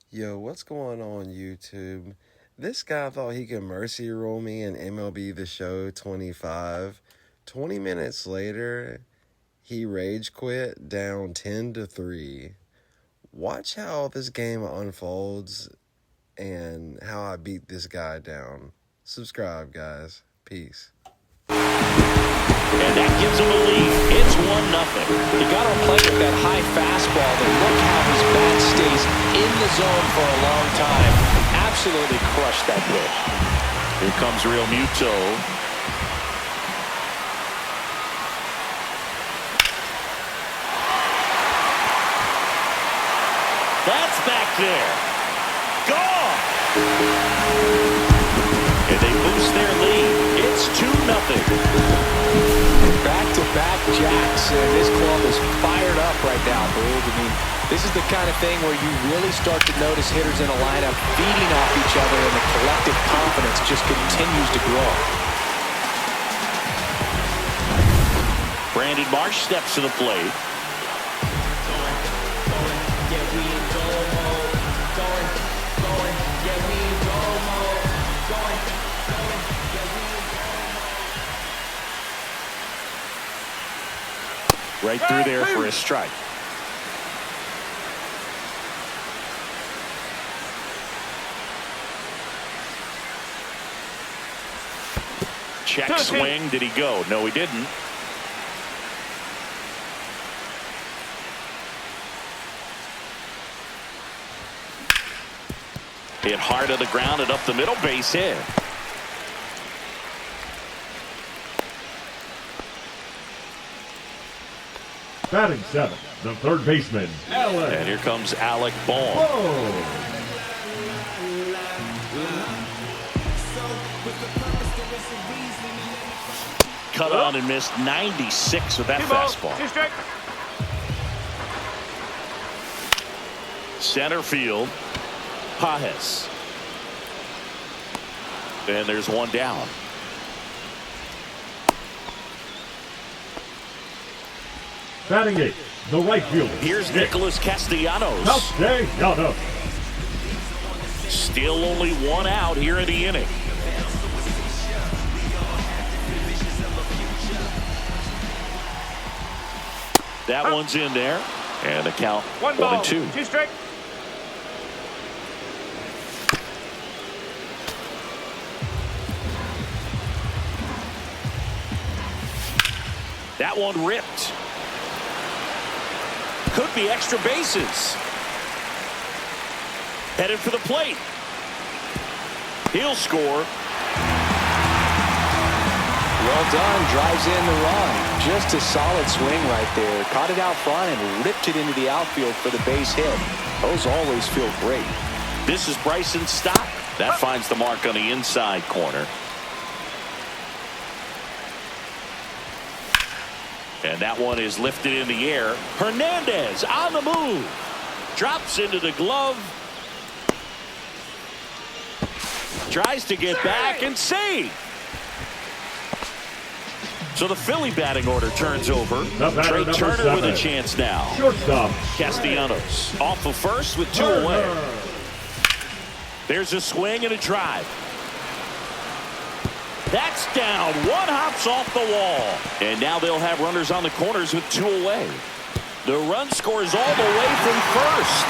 Yo, what's going on YouTube? This guy thought he could mercy roll me in MLB The Show 25. 20 minutes later, he rage quit down 10-3. Watch how this game unfolds and how I beat this guy down. Subscribe, guys. Peace. And that gives him a lead. It's 1-0. He got on play with that high fastball, but look how his bat stays in the zone for a long time. Absolutely crushed that pitch. Here comes Real Muto. That's back there. Gone. And they boost their lead. It's 2-0. Back-to-back jacks, and this club is fired up right now, Boog. I mean, this is the kind of thing where you really start to notice hitters in a lineup feeding off each other, and the collective confidence just continues to grow. Brandon Marsh steps to the plate. Right through there for a strike. Check swing. Did he go? No, he didn't. Hit hard to the ground and up the middle, base hit. Batting seventh, the third baseman, Alec. And here comes Alec Bohm. Cut on and missed 96 with that fastball. Center field, Pajes. And there's one down. Batting eighth, the right fielder. Here's Nicholas Castellanos. Castellanos. Still only one out here in the inning. That one's in there. And the count 1-2. 2 strike. That one ripped. Could be extra bases. Headed for the plate. He'll score. Well done. Drives in the run. Just a solid swing right there. Caught it out front and ripped it into the outfield for the base hit. Those always feel great. This is Bryson Stott. That finds the mark on the inside corner. And that one is lifted in the air. Hernandez on the move. Drops into the glove. Tries to get back and save. So the Philly batting order turns over. Trey Turner with a chance now. Shortstop Castellanos off of first with 2 away. There's a swing and a drive. That's down. One hops off the wall. And now they'll have runners on the corners with 2 away. The run scores all the way from first.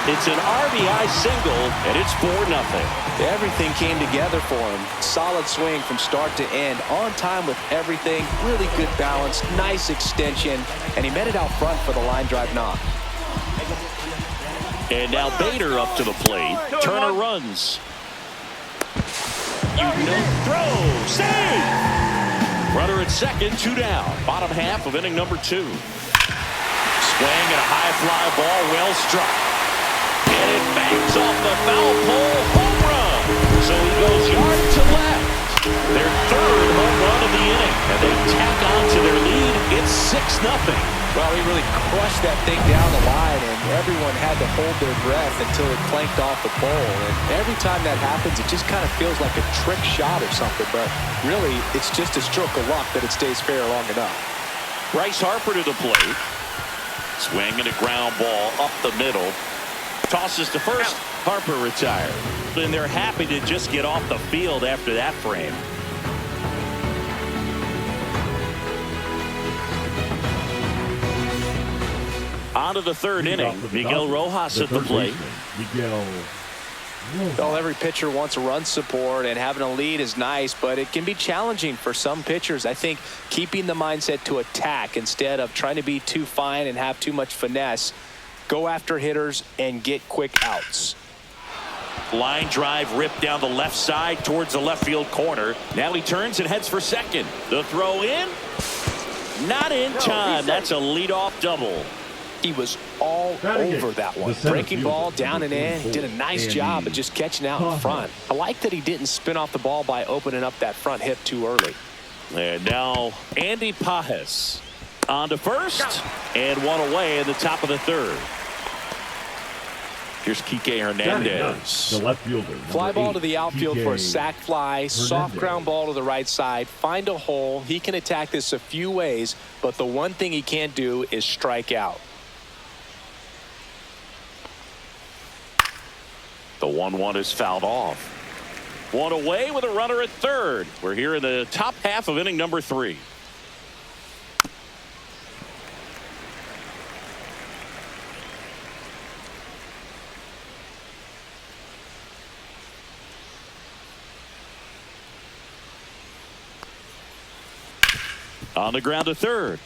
It's an RBI single, and it's 4-0. Everything came together for him. Solid swing from start to end. On time with everything. Really good balance. Nice extension. And he met it out front for the line drive knock. And now Bader up to the plate. Turner runs. Throw. Save. Runner at second. 2 down. Bottom half of inning number 2. Swing and a high fly ball. Well struck. And it bangs off the foul pole. Home run. So he goes yard to left. Their third home run of the inning. And they tack on to their lead. It's 6-0. Well, he really crushed that thing down the line, and everyone had to hold their breath until it clanked off the pole. And every time that happens, it just kind of feels like a trick shot or something. But really, it's just a stroke of luck that it stays fair long enough. Bryce Harper to the plate. Swing and a ground ball up the middle. Tosses to first. Harper retired. And they're happy to just get off the field after that frame. On to the third inning. Miguel Rojas at the plate. Well, every pitcher wants a run support, and having a lead is nice, but it can be challenging for some pitchers. I think keeping the mindset to attack instead of trying to be too fine and have too much finesse, go after hitters and get quick outs. Line drive ripped down the left side towards the left field corner. Now he turns and heads for second. The throw in. Not in time. That's a leadoff double. He was all over that one. Breaking ball down and in. Did a nice job of just catching out in front. I like that he didn't spin off the ball by opening up that front hip too early. And now Andy Pajes on to first. And one away in the top of the third. Here's Kike Hernandez. The left fielder. Fly ball to the outfield for a sac fly. Soft ground ball to the right side. Find a hole. He can attack this a few ways, but the one thing he can't do is strike out. The 1-1 is fouled off. One away with a runner at third. We're here in the top half of inning number 3. On the ground to third.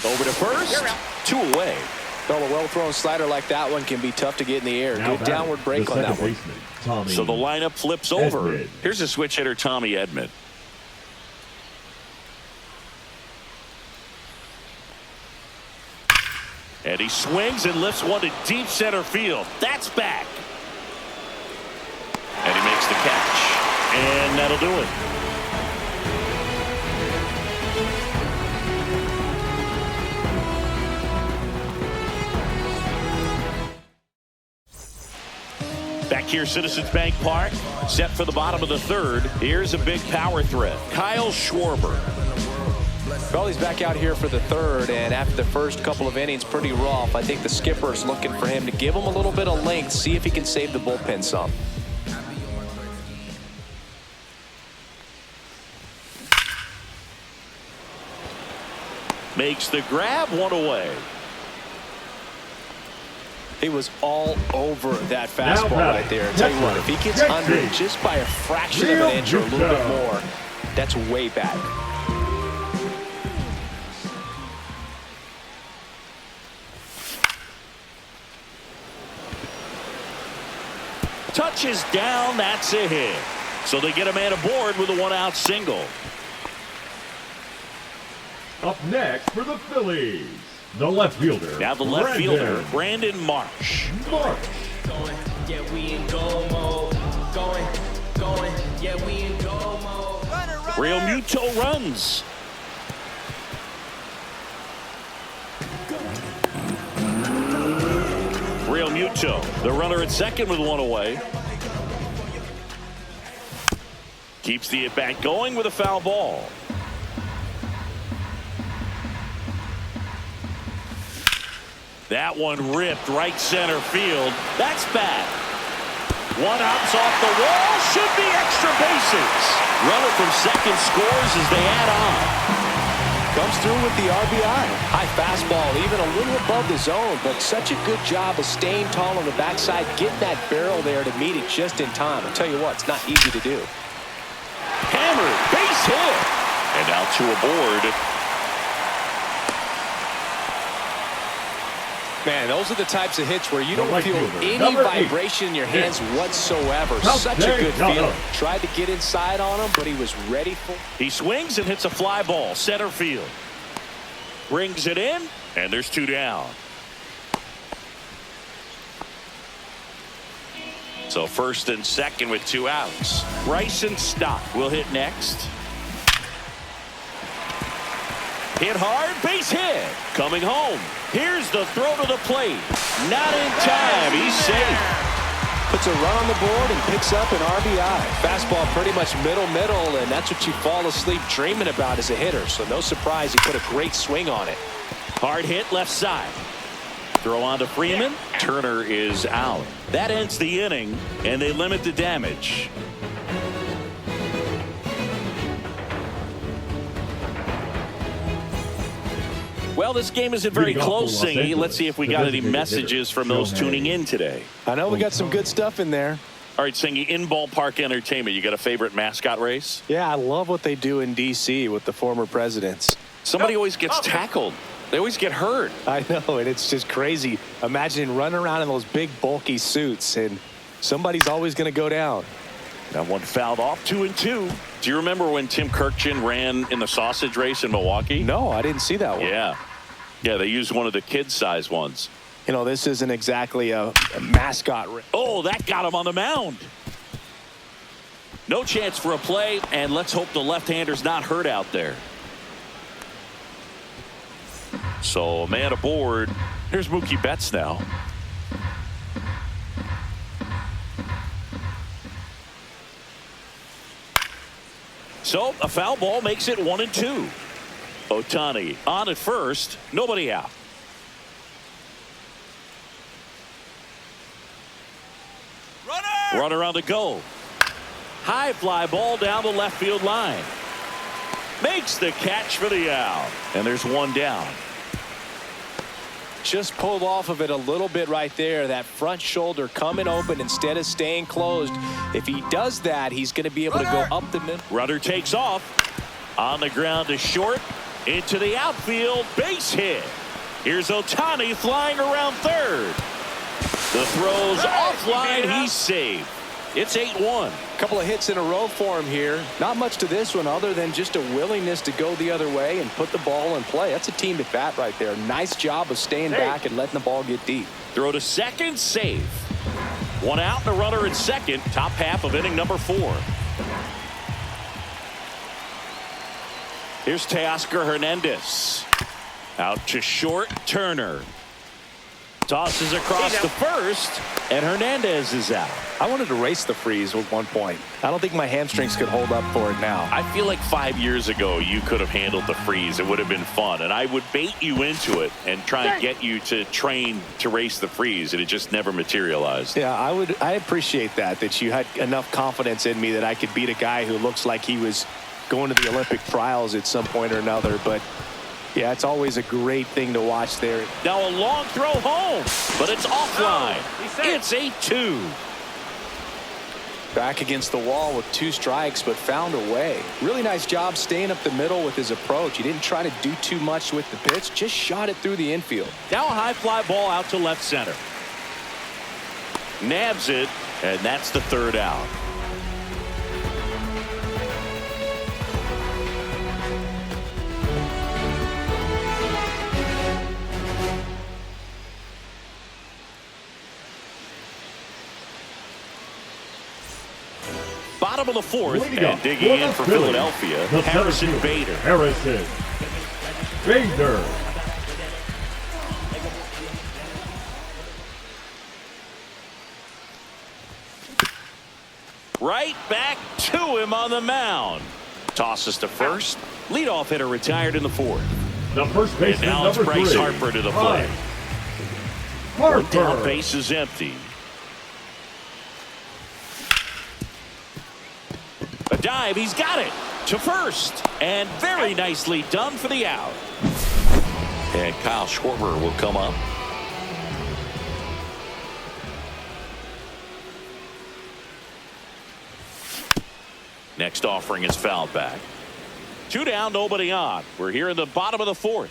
Over to first. 2 away. Well, a well-thrown slider like that one can be tough to get in the air. Good downward break on that one. So the lineup flips over. Edman. Here's a switch hitter, Tommy Edman. And he swings and lifts one to deep center field. That's back. And he makes the catch. And that'll do it. Back here, Citizens Bank Park, set for the bottom of the third. Here's a big power threat. Kyle Schwarber. Well, he's back out here for the third, and after the first couple of innings, pretty rough. I think the skipper's looking for him to give him a little bit of length, see if he can save the bullpen some. Makes the grab, one away. He was all over that fastball right there. I'll tell you what, if he gets under it just by a fraction of an inch or a little bit more, that's way back. Touches down, that's a hit. So they get a man aboard with a 1-out single. Up next for the Phillies, the left fielder. Now the left fielder, Brandon Marsh. Marsh. Going, yeah, we in goal mode. Going, yeah, we in goal mode. Real Muto runs. Real Muto, the runner at second with one away. Keeps the at-bat going with a foul ball. That one ripped right center field. That's back. One hops off the wall. Should be extra bases. Runner from second scores as they add on. Comes through with the RBI. High fastball, even a little above the zone, but such a good job of staying tall on the backside, getting that barrel there to meet it just in time. I'll tell you what, it's not easy to do. Hammered, base hit. And now 2 aboard. Man, those are the types of hits where you don't feel any vibration in your hands whatsoever. Such a good feeling. Tried to get inside on him, but he was ready for. He swings and hits a fly ball, center field. Brings it in, and there's 2 down. So first and second with 2 outs. Bryson Stott will hit next. Hit hard, base hit. Coming home. Here's the throw to the plate. Not in time. He's safe. Puts a run on the board and picks up an RBI. Fastball pretty much middle, and that's what you fall asleep dreaming about as a hitter. So no surprise he put a great swing on it. Hard hit left side. Throw on to Freeman. Turner is out. That ends the inning, and they limit the damage. Well, this game isn't very close, Singy. Let's see if we got any messages from those tuning in today. I know we got some good stuff in there. All right, Singy, in ballpark entertainment, you got a favorite mascot race? Yeah, I love what they do in D.C. with the former presidents. Somebody always gets tackled. They always get hurt. I know, and it's just crazy. Imagine running around in those big, bulky suits, and somebody's always going to go down. That one fouled off, 2-2. Do you remember when Tim Kirkchin ran in the sausage race in Milwaukee? No, I didn't see that one. Yeah. Yeah, they used one of the kid-size ones. You know, this isn't exactly a mascot race. Oh, that got him on the mound. No chance for a play, and let's hope the left-hander's not hurt out there. So a man aboard. Here's Mookie Betts now. So a foul ball makes it 1-2. Ohtani on at first. Nobody out. Runner on the go. High fly ball down the left field line. Makes the catch for the out. And there's one down. Just pulled off of it a little bit right there. That front shoulder coming open instead of staying closed. If he does that, he's going to be able to go up the middle. Runner takes off. On the ground to short. Into the outfield. Base hit. Here's Ohtani flying around third. The throw's offline. He's saved. It's 8-1. Couple of hits in a row for him here. Not much to this one other than just a willingness to go the other way and put the ball in play. That's a team at bat right there. Nice job of staying back and letting the ball get deep. Throw to second, save. One out and a runner at second. Top half of inning number 4. Here's Teoscar Hernandez. Out to short. Turner tosses across the first, and Hernandez is out. I wanted to race the freeze at one point. I don't think my hamstrings could hold up for it now. I feel like 5 years ago you could have handled the freeze. It would have been fun, and I would bait you into it and try and get you to train to race the freeze, and it just never materialized. Yeah, I appreciate that you had enough confidence in me that I could beat a guy who looks like he was going to the Olympic trials at some point or another. But yeah, it's always a great thing to watch there. Now a long throw home, but it's offline. It's 8-2. Back against the wall with 2 strikes, but found a way. Really nice job staying up the middle with his approach. He didn't try to do too much with the pitch, just shot it through the infield. Now a high fly ball out to left center. Nabs it, and that's the third out. Bottom of the 4th, and digging in for Philadelphia, Harrison Bader. Harrison Bader. Right back to him on the mound. Tosses to first. Leadoff hitter retired in the 4th. The first baseman, now it's number Bryce 3. Harper to the plate. Harper. Down, base is empty. A dive, he's got it to first, and very nicely done for the out. And Kyle Schwarber will come up. Next offering is fouled back. 2 down, nobody on. We're here in the bottom of the 4th.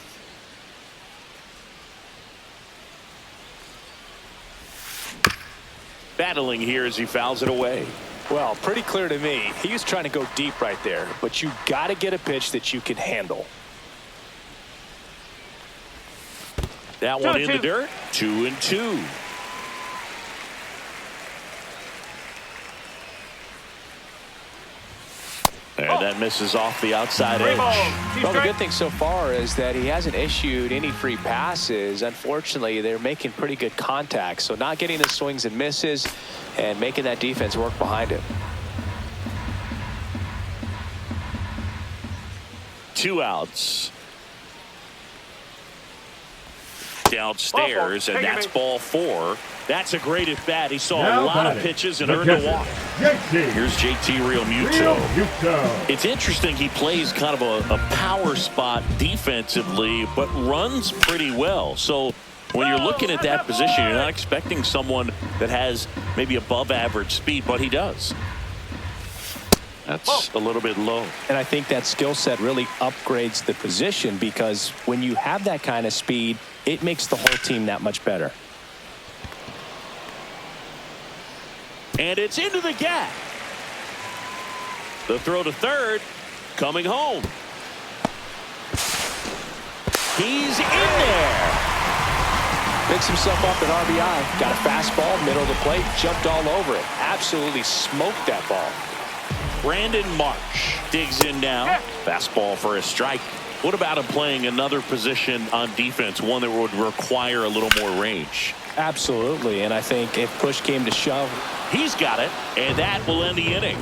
Battling here as he fouls it away. Well, pretty clear to me. He was trying to go deep right there, but you got to get a pitch that you can handle. That one in the dirt. 2-2. And that misses off the outside edge. Well, the good thing so far is that he hasn't issued any free passes. Unfortunately, they're making pretty good contact. So not getting the swings and misses and making that defense work behind him. 2 outs. downstairs, and that's ball 4. That's a great at bat. He saw Now a lot of batting, pitches and the earned a catcher, walk. JT Here's JT Realmuto. It's interesting, he plays kind of a power spot defensively, but runs pretty well. So when you're looking at that position, you're not expecting someone that has maybe above average speed, but he does. That's a little bit low. And I think that skill set really upgrades the position, because when you have that kind of speed, it makes the whole team that much better. And it's into the gap. The throw to third, coming home. He's in there. Picks himself up at RBI. Got a fastball, middle of the plate, jumped all over it. Absolutely smoked that ball. Brandon Marsh digs in now. Fastball for a strike. What about him playing another position on defense, one that would require a little more range? Absolutely, and I think if push came to shove, he's got it, and that will end the inning.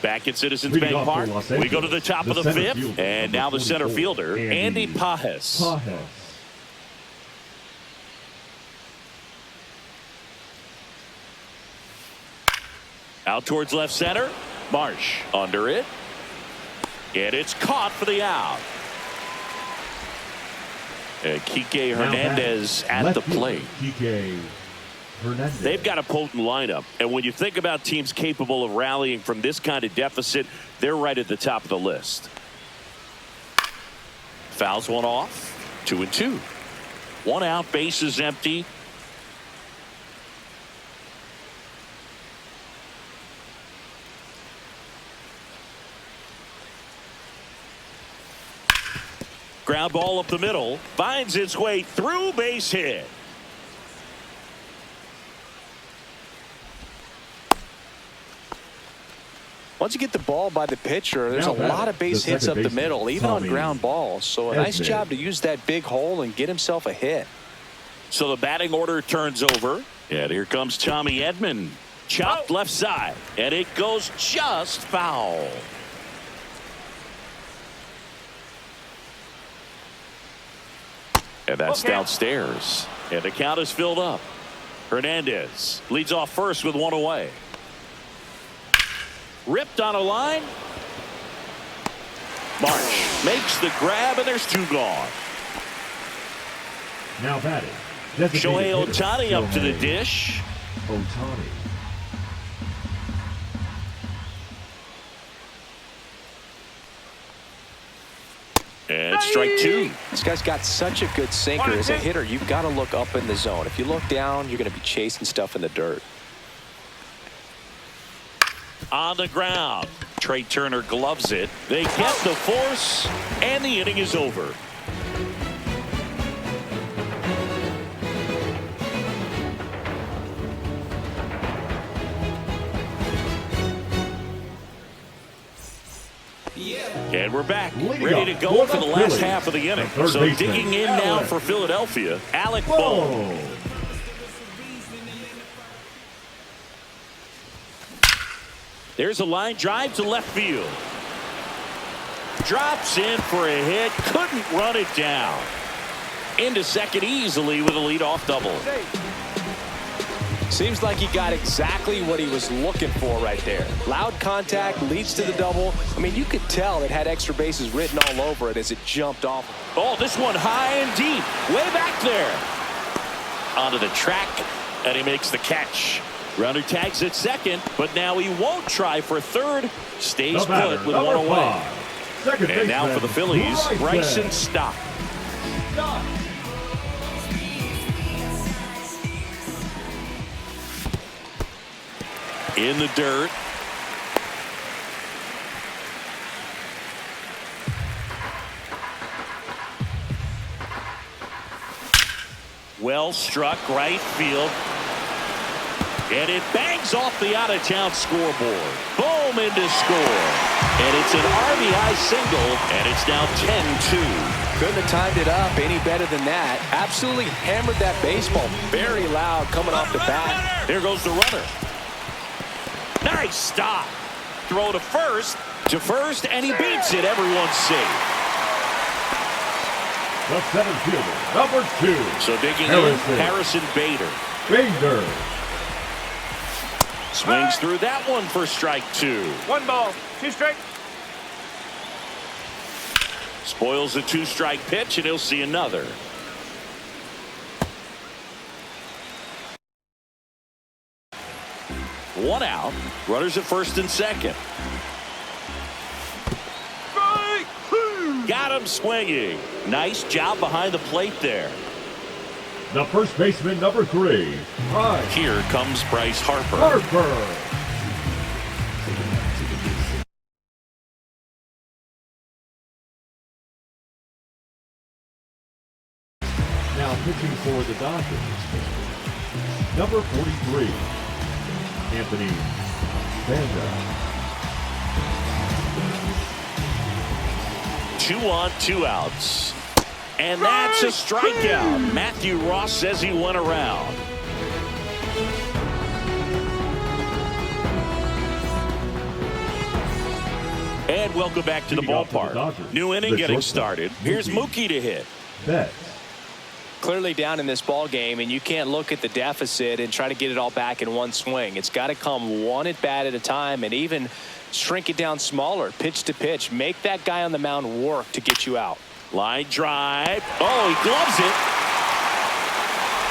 Back at Citizens Bank Park, we go to the top of the 5th, and now the center fielder, Andy Pages. Out towards left center, Marsh under it, and it's caught for the out. Kike Hernandez at the plate. They've got a potent lineup, and when you think about teams capable of rallying from this kind of deficit, they're right at the top of the list. Fouls one off, 2-2. 1 out, bases empty. Ground ball up the middle, finds its way through, base hit. once you get the ball by the pitcher, there's a lot of base hits up the middle, even on ground balls. So a nice job to use that big hole and get himself a hit. So the batting order turns over. And here comes Tommy Edman. Chopped left side. And it goes just foul. And that's downstairs. And the count is filled up. Hernandez leads off first with one away. Ripped on a line. Marsh makes the grab, and there's two gone. Now batting. Shohei Ohtani up to the dish. Ohtani. And strike two. This guy's got such a good sinker. As a hitter, you've got to look up in the zone. If you look down, you're going to be chasing stuff in the dirt. On the ground. Trey Turner gloves it. They get the force, and the inning is over. And we're back, ready to go for the last half of the inning. So digging in now for Philadelphia, Alec Bohm. There's a line drive to left field. Drops in for a hit, couldn't run it down. Into second easily with a leadoff double. Seems like he got exactly what he was looking for right there. Loud contact leads to the double. I mean, you could tell it had extra bases written all over it as it jumped off. Oh, this one high and deep, way back there. Onto the track, and he makes the catch. Runner tags at second, but now he won't try for third. Stays put with one away. And now for the Phillies, Bryson Stott. In the dirt. Well struck right field. And it bangs off the out-of-town scoreboard. Boom into score. And it's an RBI single, and it's now 10-2. Couldn't have timed it up any better than that. Absolutely hammered that baseball. Very loud coming off the bat. Here goes the runner. Nice stop. Throw to first, and he beats it. Everyone's safe. The seventh fielder, number 2. So digging in, Harrison Bader. Bader. Swings through that one for strike 2. 1 ball, 2 strikes. Spoils a 2-strike pitch, and he'll see another. One out. Runners at first and second. Got him swinging. Nice job behind the plate there. The first baseman, number 3. Bryce Here comes Bryce Harper. Harper. Now pitching for the Dodgers, number 43, Anthony Banda. 2 on, 2 outs. And that's a strikeout. Matthew Ross says he went around. And welcome back to the ballpark. New inning getting started. Here's Mookie to hit. Betts. Clearly down in this ball game, and you can't look at the deficit and try to get it all back in one swing. It's got to come one at bat at a time, and even shrink it down smaller, pitch to pitch. Make that guy on the mound work to get you out. Line drive. Oh, he gloves it.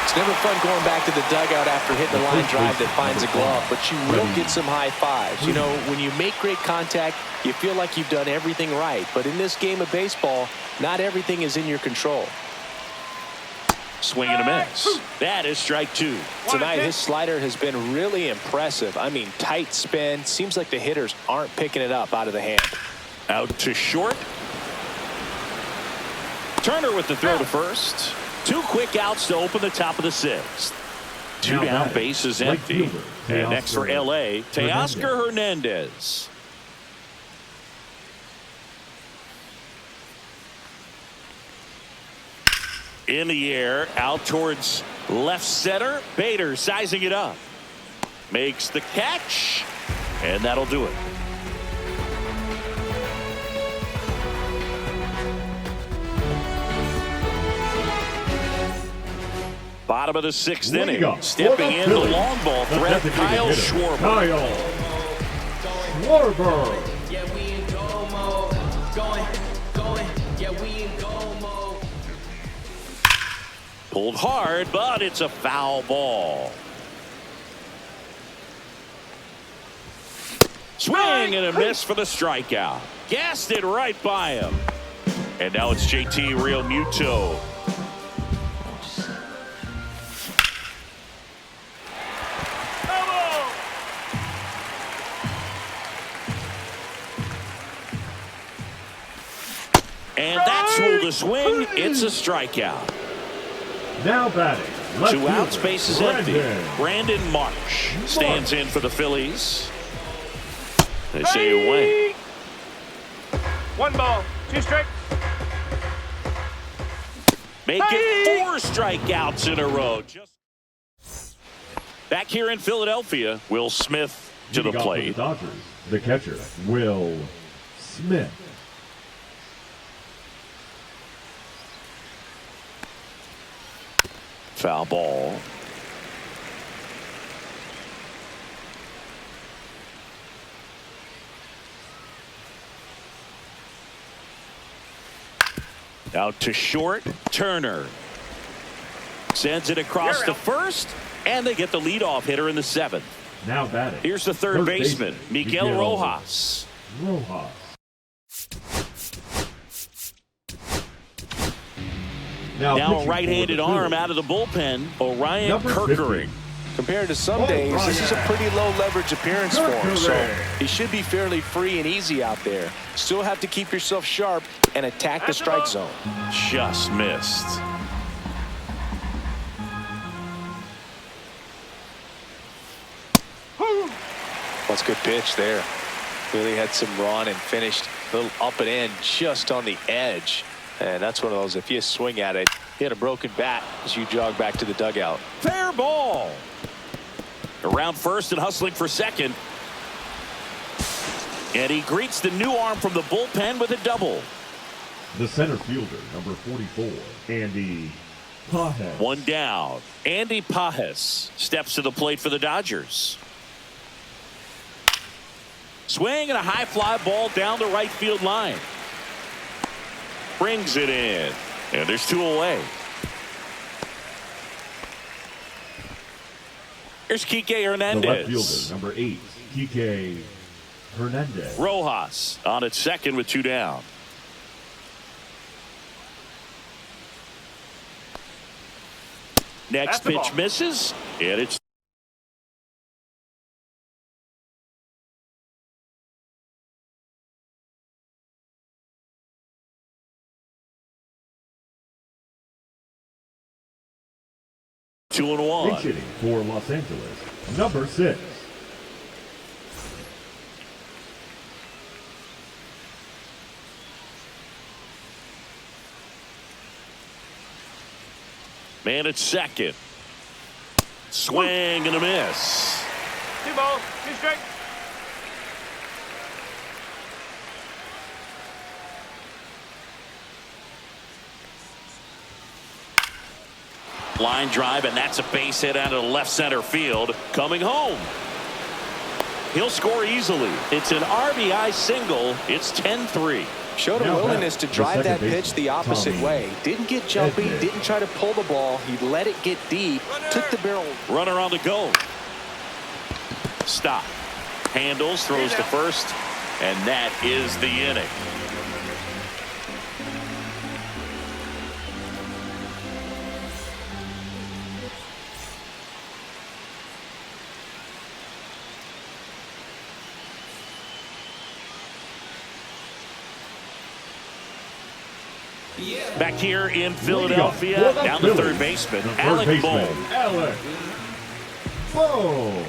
It's never fun going back to the dugout after hitting a line drive that finds a glove, but you will get some high fives. You know, when you make great contact, you feel like you've done everything right. But in this game of baseball, not everything is in your control. Swing and a miss. That is strike 2. Tonight, his slider has been really impressive. I mean, tight spin. Seems like the hitters aren't picking it up out of the hand. Out to short. Turner with the throw to first. 2 quick outs to open the top of the 6th. 2 down, base is empty. And next for L.A., Teoscar Hernandez. In the air, out towards left center. Bader sizing it up. Makes the catch, and that'll do it. Bottom of the 6th inning. Stepping in the long ball threat, Kyle Schwarber. Kyle Schwarber. Yeah, we in go mode. Going. Yeah, we in go mode. Pulled hard, but it's a foul ball. Swing and a miss for the strikeout. Gassed it right by him. And now it's JT Realmuto. And that's ruled a swing. It's a strikeout. Now batting. 2 outs, base is empty. Brandon Marsh stands in for the Phillies. They say away. 1 ball, 2 strikes. Make it 4 strikeouts in a row. Back here in Philadelphia, Will Smith to the plate. The Dodgers, the catcher, Will Smith. Foul ball. Out to short. Turner sends it across the first, and they get the leadoff hitter in the 7th. Now batting. Here's the third baseman, Miguel Rojas. Now a right-handed arm out of the bullpen, Orion Kirkering. Compared to some days, this is a pretty low leverage appearance for him, so he should be fairly free and easy out there. Still have to keep yourself sharp and attack the strike zone. Just missed. That's a good pitch there. Really had some run and finished a little up and in just on the edge. And that's one of those, if you swing at it, hit a broken bat as you jog back to the dugout. Fair ball. Around first and hustling for second. And he greets the new arm from the bullpen with a double. The center fielder, number 44, Andy Pajes. One down. Andy Pajes steps to the plate for the Dodgers. Swing and a high fly ball down the right field line. Brings it in. And there's two away. Here's Kike Hernandez. The left fielder, number 8, Kike Hernandez. Rojas on at second with two down. Next That's the pitch ball. misses, and it's two and one. Pinch hitting for Los Angeles, number 6. Man at second. Swing and a miss. 2 balls, 2 strikes. Line drive, and that's a base hit out of the left center field. Coming home. He'll score easily. It's an RBI single. It's 10-3. Showed a Now willingness to back, the drive that second pitch the baseman, opposite Tommy way. Didn't get jumpy, Edman. didn't try to pull the ball. He let it get deep, took the barrel. Runner on the go. Stop. Handles, throws to first, and that is the inning. Back here in Philadelphia, down the third baseman, Alec Bohm. Alec Bohm.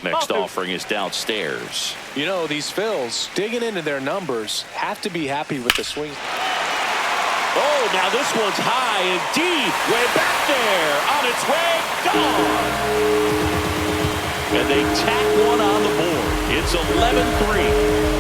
Next offering is downstairs. You know, these Phils, digging into their numbers, have to be happy with the swing. Oh, now this one's high and deep, way back there, on its way, gone. And they tack one on the board. It's 11-3.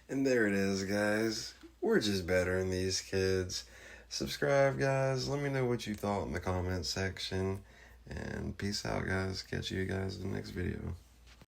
And there it is, guys. We're just better than these kids. Subscribe, guys. Let me know what you thought in the comment section. And peace out, guys. Catch you guys in the next video.